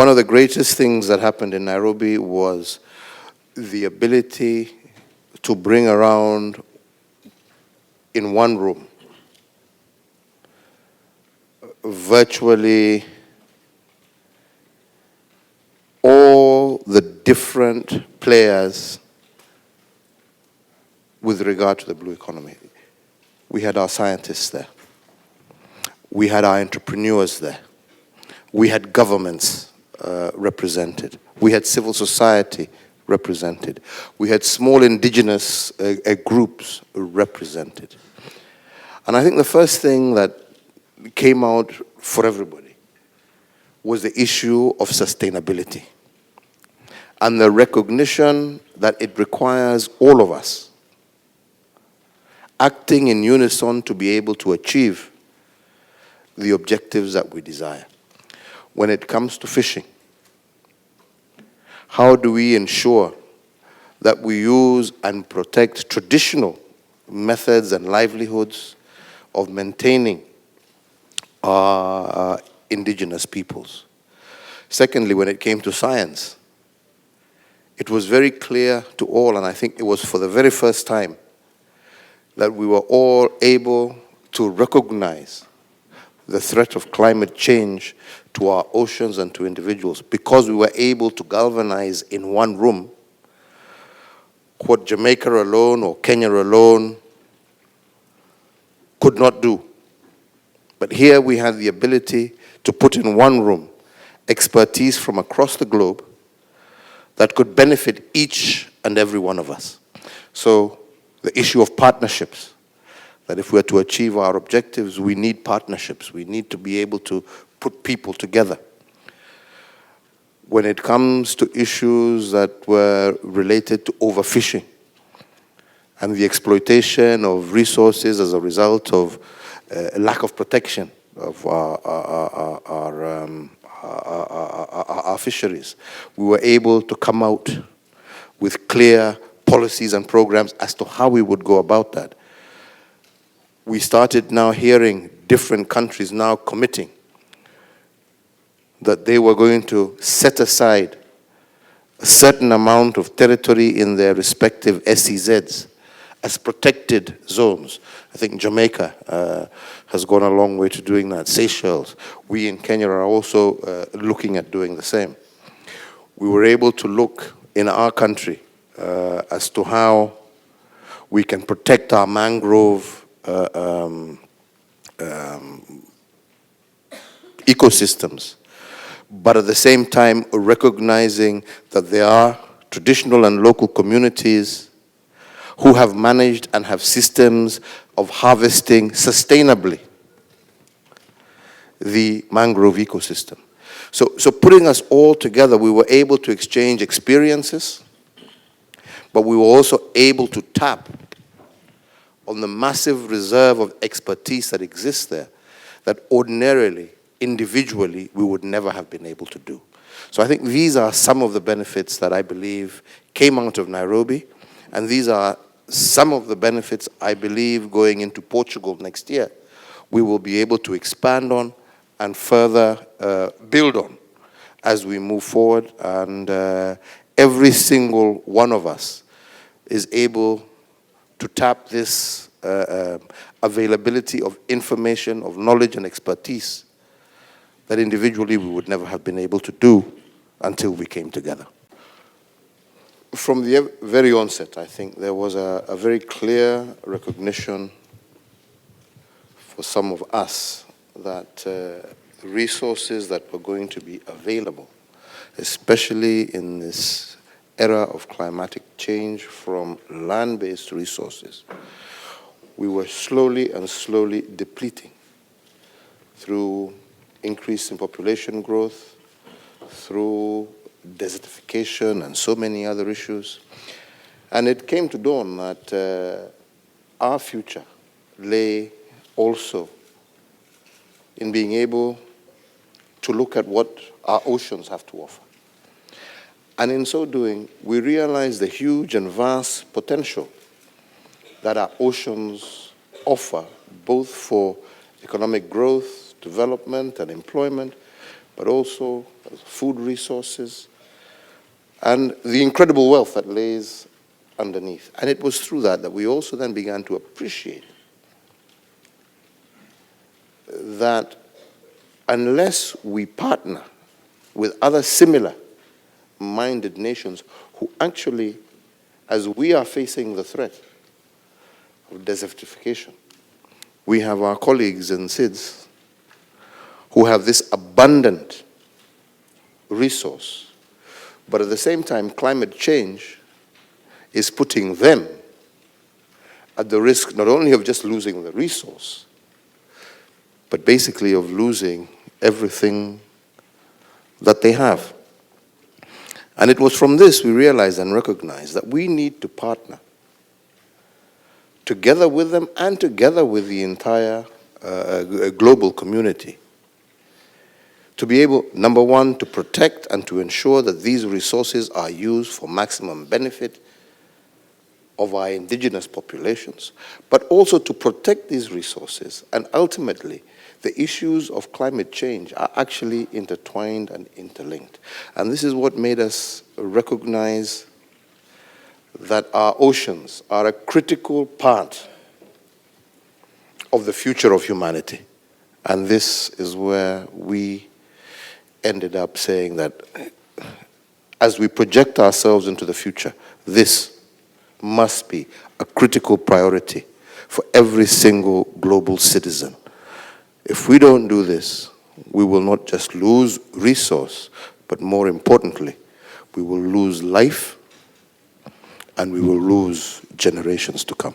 one of the greatest things that happened in Nairobi was the ability to bring around in one room virtually all the different players with regard to the blue economy. We had our scientists there. We had our entrepreneurs there. We had governments represented. We had civil society represented. We had small indigenous groups represented. And I think the first thing that came out for everybody was the issue of sustainability and the recognition that it requires all of us acting in unison to be able to achieve the objectives that we desire. When it comes to fishing, how do we ensure that we use and protect traditional methods and livelihoods of maintaining our indigenous peoples? Secondly, when it came to science, it was very clear to all, and I think it was for the very first time, that we were all able to recognize the threat of climate change to our oceans and to individuals, because we were able to galvanize in one room what Jamaica alone or Kenya alone could not do. But here we had the ability to put in one room expertise from across the globe that could benefit each and every one of us. So the issue of partnerships, that if we're to achieve our objectives, we need partnerships. We need to be able to put people together. When it comes to issues that were related to overfishing and the exploitation of resources as a result of lack of protection of our fisheries, we were able to come out with clear policies and programs as to how we would go about that. We started now hearing different countries now committing that they were going to set aside a certain amount of territory in their respective SEZs as protected zones. I think Jamaica has gone a long way to doing that. Seychelles. We in Kenya are also looking at doing the same. We were able to look in our country as to how we can protect our mangrove ecosystems, but at the same time recognizing that there are traditional and local communities who have managed and have systems of harvesting sustainably the mangrove ecosystem. So putting us all together, we were able to exchange experiences, but we were also able to tap on the massive reserve of expertise that exists there that ordinarily, individually, we would never have been able to do. So I think these are some of the benefits that I believe came out of Nairobi, and these are some of the benefits I believe going into Portugal next year we will be able to expand on and further build on as we move forward, and every single one of us is able to tap this availability of information, of knowledge and expertise that individually we would never have been able to do until we came together. From the very onset, I think there was a very clear recognition for some of us that resources that were going to be available, especially in this era of climatic change from land-based resources, we were slowly and slowly depleting through increase in population growth, through desertification and so many other issues. And it came to dawn that our future lay also in being able to look at what our oceans have to offer. And in so doing, we realized the huge and vast potential that our oceans offer, both for economic growth, development, and employment, but also food resources, and the incredible wealth that lays underneath. And it was through that we also then began to appreciate that unless we partner with other similar-minded nations who actually, as we are facing the threat of desertification, we have our colleagues in SIDS who have this abundant resource, but at the same time, climate change is putting them at the risk not only of just losing the resource, but basically of losing everything that they have. And it was from this we realized and recognized that we need to partner together with them and together with the entire global community to be able, number one, to protect and to ensure that these resources are used for maximum benefit of our indigenous populations, but also to protect these resources. And ultimately, the issues of climate change are actually intertwined and interlinked. And this is what made us recognize that our oceans are a critical part of the future of humanity. And this is where we ended up saying that as we project ourselves into the future, this must be a critical priority for every single global citizen. If we don't do this, we will not just lose resource, but more importantly, we will lose life and we will lose generations to come.